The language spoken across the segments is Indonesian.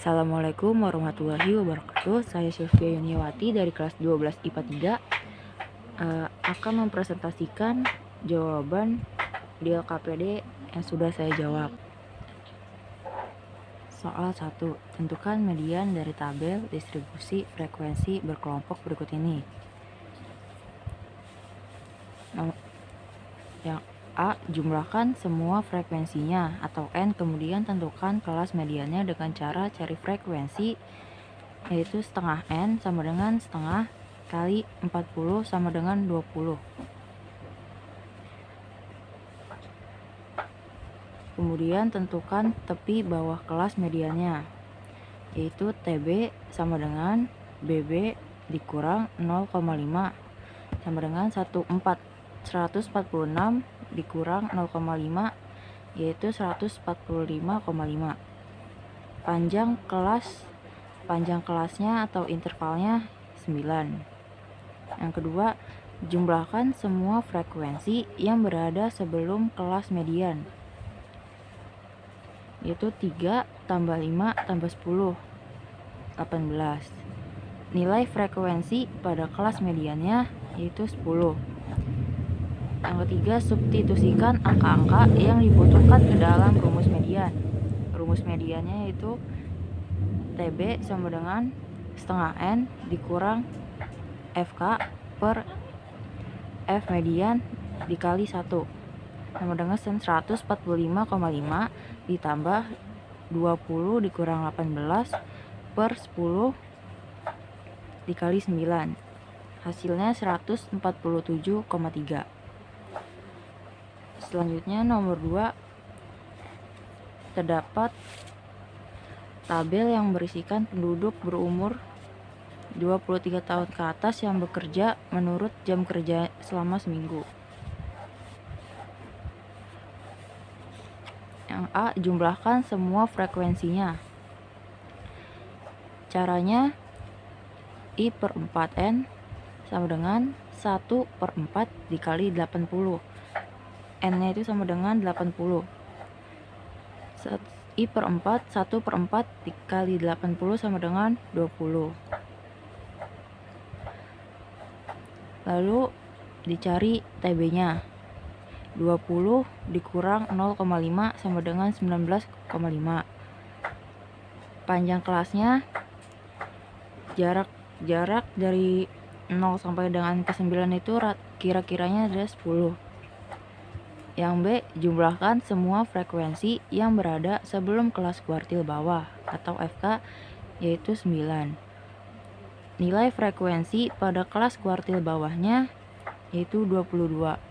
Assalamualaikum warahmatullahi wabarakatuh. Saya Sylvia Yuniawati dari kelas 12 IPA 3 akan mempresentasikan jawaban di LKPD yang sudah saya jawab. Soal 1. Tentukan median dari tabel distribusi frekuensi berkelompok berikut ini. Yang A. Jumlahkan semua frekuensinya atau N, kemudian tentukan kelas mediannya dengan cara cari frekuensi, yaitu setengah N sama dengan setengah kali 40 sama dengan 20. Kemudian tentukan tepi bawah kelas mediannya, yaitu TB sama dengan BB dikurang 0,5 sama dengan 146 dikurang 0,5 yaitu 145,5. Panjang kelasnya atau intervalnya 9. Yang kedua, jumlahkan semua frekuensi yang berada sebelum kelas median, yaitu 3 tambah 5 tambah 10 18. Nilai frekuensi pada kelas mediannya yaitu 10. Yang ketiga, substitusikan angka-angka yang dibutuhkan ke dalam rumus median. Rumus mediannya yaitu TB sama dengan setengah N dikurang FK per F median dikali 1 sama dengan 145,5 ditambah 20 dikurang 18 per 10 dikali 9. Hasilnya 147,3. Selanjutnya nomor 2, terdapat tabel yang berisikan penduduk berumur 23 tahun ke atas yang bekerja menurut jam kerja selama seminggu. Yang A, jumlahkan semua frekuensinya. Caranya I per 4N sama dengan 1/4 dikali 80. N-nya itu sama dengan 80. I per 4, 1/4 dikali 80 sama dengan 20. Lalu dicari TB-nya. 20 dikurang 0,5 sama dengan 19,5. Panjang kelasnya, jarak dari 0 sampai dengan ke 9 itu kira-kiranya ada 10. Yang B, jumlahkan semua frekuensi yang berada sebelum kelas kuartil bawah atau FK yaitu 9. Nilai frekuensi pada kelas kuartil bawahnya yaitu 22.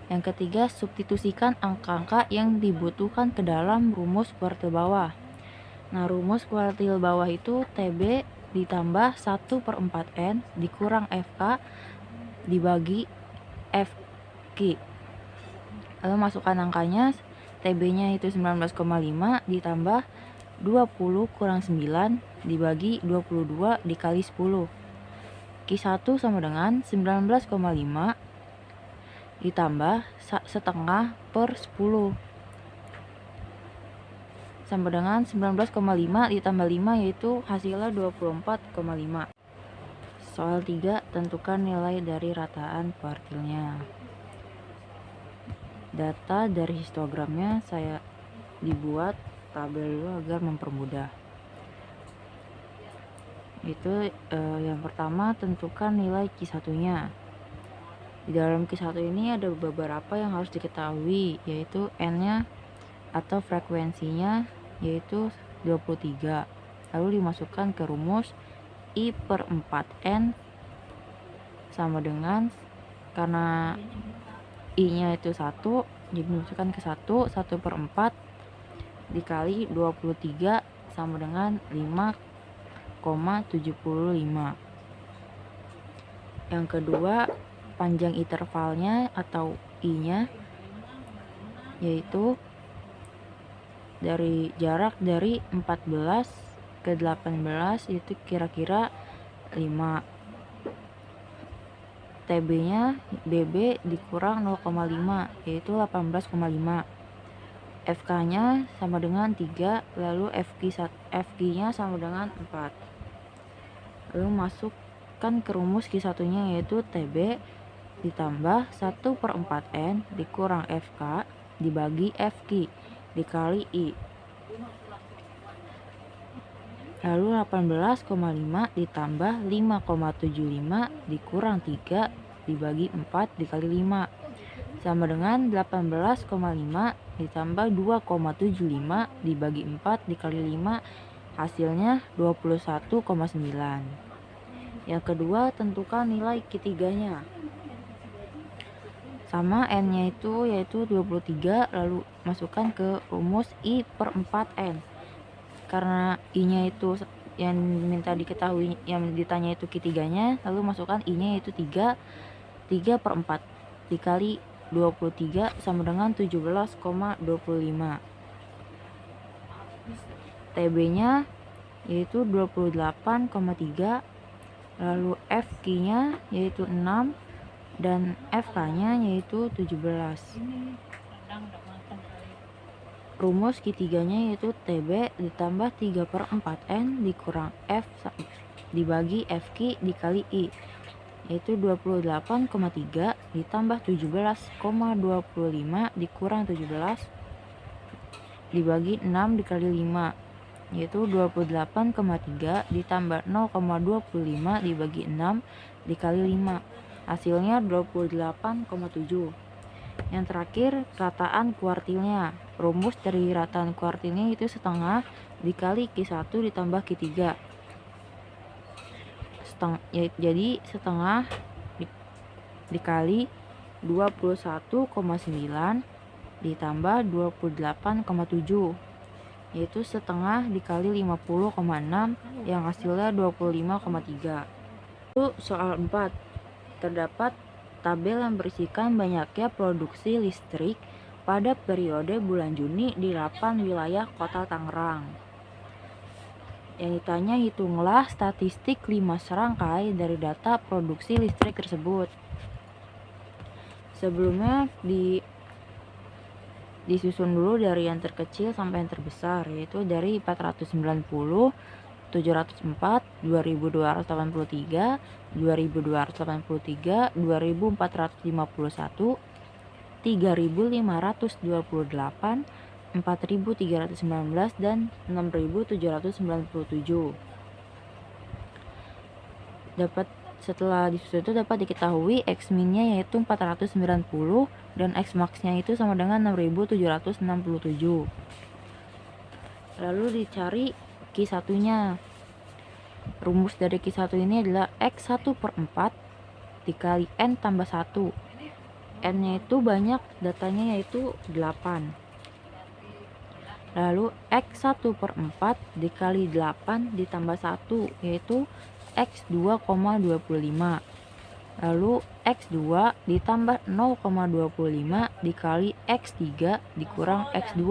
Yang ketiga, substitusikan angka-angka yang dibutuhkan ke dalam rumus kuartil bawah. Nah, rumus kuartil bawah itu TB ditambah 1/4N dikurang FK dibagi FQ. Lalu masukkan angkanya, TB-nya itu 19,5 ditambah 20 kurang 9 dibagi 22 dikali 10. Q1 sama dengan 19,5 ditambah setengah per 10 sama dengan 19,5 ditambah 5 yaitu hasilnya 24,5. Soal 3, tentukan nilai dari rataan kuartilnya. Data dari histogramnya saya dibuat tabel dulu agar mempermudah. Itu yang pertama, tentukan nilai Q1-nya. Di dalam Q1 ini ada beberapa yang harus diketahui, yaitu N-nya atau frekuensinya yaitu 23. Lalu dimasukkan ke rumus I per 4N sama dengan, karena I-nya itu 1, jadi dimasukkan ke 1/4 dikali 23 sama dengan 5,75. Yang kedua, panjang intervalnya atau I-nya yaitu dari jarak dari 14 ke 18 itu kira-kira 5. TB-nya BB dikurang 0,5 yaitu 18,5. FK-nya sama dengan 3, lalu FQ-nya sama dengan 4. Lalu masukkan ke rumus Q1-nya yaitu TB ditambah 1/4N dikurang FK dibagi FQ dikali I. Lalu 18,5 ditambah 5,75 dikurang 3 dibagi 4 dikali 5 sama dengan 18,5 ditambah 2,75 dibagi 4 dikali 5 hasilnya 21,9. Yang kedua, tentukan nilai Q3-nya. Sama N-nya itu yaitu 23, lalu masukkan ke rumus I/4N. Karena I-nya itu yang minta diketahui, yang ditanya itu Q3-nya, lalu masukkan I-nya yaitu 3/4 dikali 23 sama dengan 17,25. TB-nya yaitu 28,3, lalu FQ-nya yaitu 6 dan FK-nya yaitu 17. Rumus Q3-nya yaitu TB ditambah 3/4N dikurang F dibagi FQ dikali I yaitu 28,3 ditambah 17,25 dikurang 17 dibagi 6 dikali 5 yaitu 28,3 ditambah 0,25 dibagi 6 dikali 5 hasilnya 28,7. Yang terakhir, rataan kuartilnya. Rumus dari rataan kuartilnya itu setengah dikali Q1 ditambah Q3. Jadi setengah dikali 21,9 ditambah 28,7 yaitu setengah dikali 50,6 yang hasilnya 25,3. Lalu soal 4, terdapat tabel yang berisikan banyaknya produksi listrik pada periode bulan Juni di 8 wilayah kota Tangerang. Yang ditanya, hitunglah statistik 5 serangkai dari data produksi listrik tersebut. Sebelumnya disusun dulu dari yang terkecil sampai yang terbesar, yaitu dari 490, 704, 2283, 2283, 2451, 3528, 4319 dan 6797. Setelah disusun itu dapat diketahui X min-nya yaitu 490 dan X max-nya itu sama dengan 6767. Lalu dicari Q1-nya. Rumus dari Q1 ini adalah X1/4 dikali N tambah 1. N-nya itu banyak, datanya yaitu 8. Lalu X1/4 dikali 8 ditambah 1 yaitu X2,25. Lalu X2 ditambah 0,25 dikali X3 dikurang X2.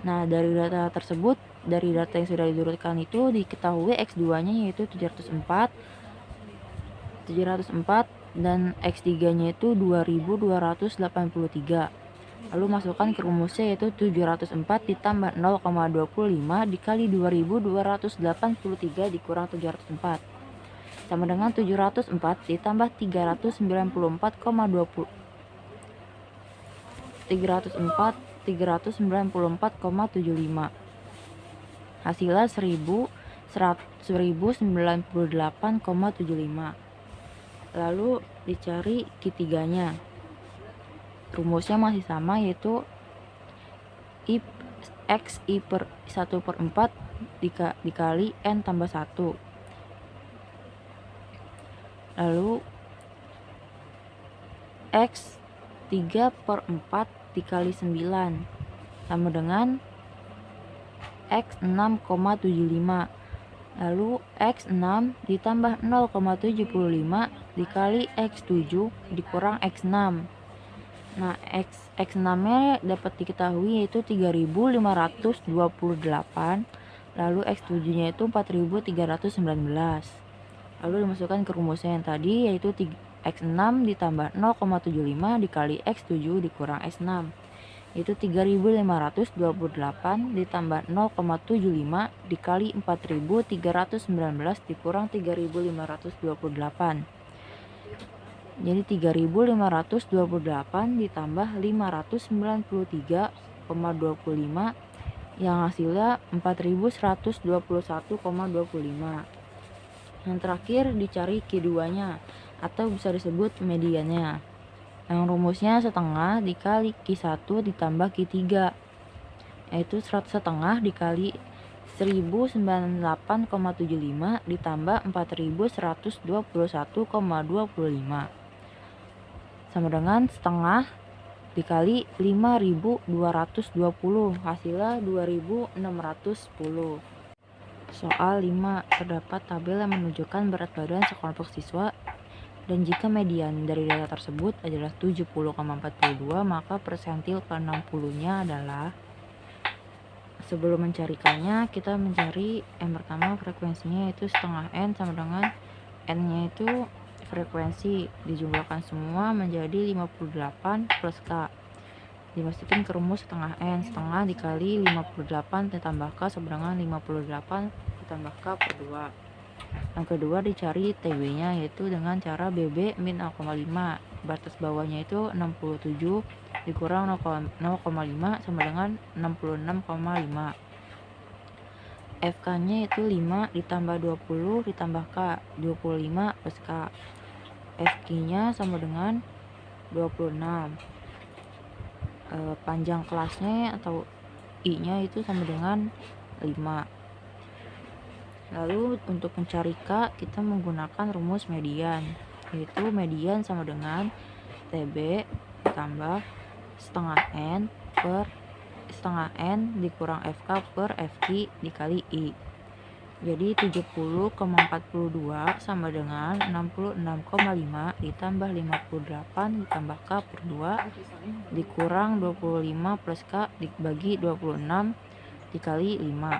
Nah, dari data tersebut, dari data yang sudah diurutkan itu diketahui X2-nya yaitu 704 dan X3-nya itu 2283. Lalu masukkan ke rumusnya yaitu 704 ditambah 0,25 dikali 2283 dikurang 704 sama dengan 704 ditambah 394,75. Hasilnya 1098,75. Lalu dicari Q3-nya. Rumusnya masih sama yaitu X I/1/4 dikali N tambah 1. Lalu X 3/4 dikali 9 sama dengan X 6,75. Lalu X6 ditambah 0,75 dikali X7 dikurang X6. Nah, X6-nya dapat diketahui yaitu 3528, lalu X7-nya itu 4319. Lalu dimasukkan ke rumusnya yang tadi yaitu X6 ditambah 0,75 dikali X7 dikurang X6. Itu 3.528 ditambah 0,75 dikali 4.319 dikurang 3.528. Jadi 3.528 ditambah 593,25 yang hasilnya 4.121,25. Yang terakhir dicari Q2-nya atau bisa disebut mediannya. Yang rumusnya setengah dikali Q1 ditambah Q3, yaitu 100 setengah dikali 1098,75 ditambah 4121,25 sama dengan setengah dikali 5.220, hasilnya 2.610. Soal 5, terdapat tabel yang menunjukkan berat badan sekelompok siswa dan jika median dari data tersebut adalah 70,42, maka persentil ke-60-nya adalah. Sebelum mencarikannya, kita mencari yang pertama frekuensinya itu setengah N sama dengan N-nya itu frekuensi, dijumlahkan semua menjadi 58 plus K. Dimasukin ke rumus setengah N, setengah dikali 58 ditambah K sama dengan 58 ditambah K per 2. Yang kedua dicari TB-nya, yaitu dengan cara BB min 0,5. Batas bawahnya itu 67 dikurang 0,5 sama dengan 66,5. FK-nya itu 5 ditambah 20 ditambah K, 25 plus K. FQ-nya sama dengan 26. Panjang kelasnya atau I-nya itu sama dengan 5. Lalu untuk mencari K, kita menggunakan rumus median, yaitu median sama dengan TB ditambah setengah N dikurang FK per FQ dikali I. Jadi 70,42 sama dengan 66,5 ditambah 58 ditambah K per 2 dikurang 25 plus K dibagi 26 dikali 5.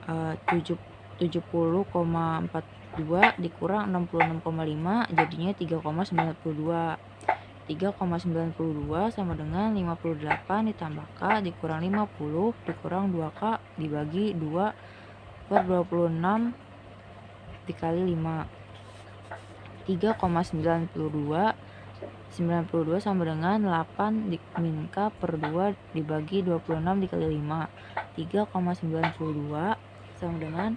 70,42 dikurang 66,5 jadinya 3,92. 3,92 sama dengan 58 ditambah K dikurang 50 dikurang 2K dibagi 2 per 26 dikali 5. 3,92 sama dengan 8 min K per 2 dibagi 26 dikali 5. 3,92 sama dengan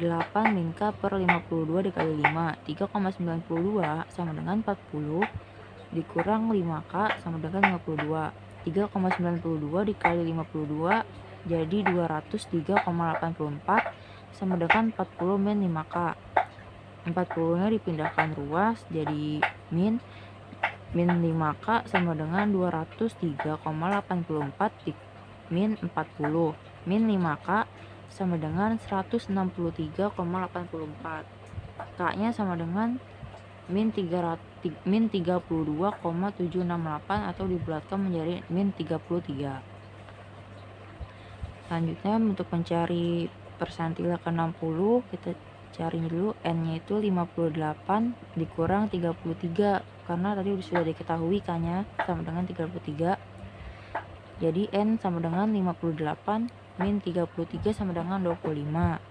8 min K per 52 dikali 5. 3,92 sama dengan 40 dikurang 5K sama dengan 52. 3,92 dikali 52 jadi 203,84 sama dengan 40 min 5K. 40 nya dipindahkan ruas jadi min 5K sama dengan 203,84 min 40. Min 5K sama dengan 163,84. K nya sama dengan min 32,768 atau dibulatkan menjadi min 33. Selanjutnya untuk mencari persentil ke-60, kita cari dulu N-nya itu 58 dikurang 33 karena tadi sudah diketahui K-nya sama dengan 33. Jadi N sama dengan 58 min 33 sama dengan 25.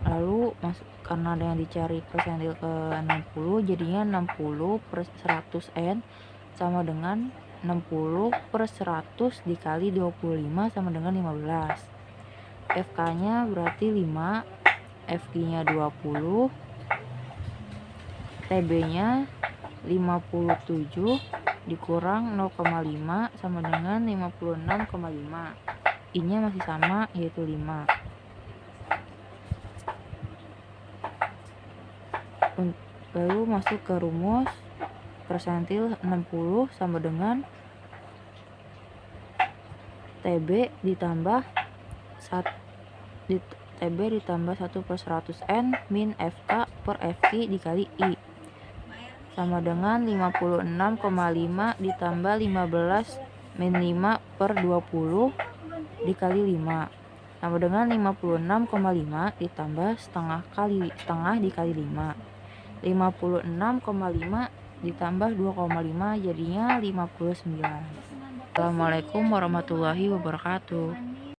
Lalu karena ada yang dicari persentil ke-60, jadinya 60 per 100 N sama dengan 60 per 100 dikali 25 sama dengan 15. FK nya berarti 5, FQ nya 20, TB nya 57 dikurang 0,5 sama dengan 56,5. I nya masih sama yaitu 5. Lalu masuk ke rumus persentil 60 sama dengan TB ditambah 1 per 100 N min FK per FQ dikali I sama dengan 56,5 ditambah 15 min 5 per 20 dikali 5 sama dengan 56,5 ditambah setengah dikali 5. 56,5 ditambah 2,5 jadinya 59. Assalamualaikum warahmatullahi wabarakatuh.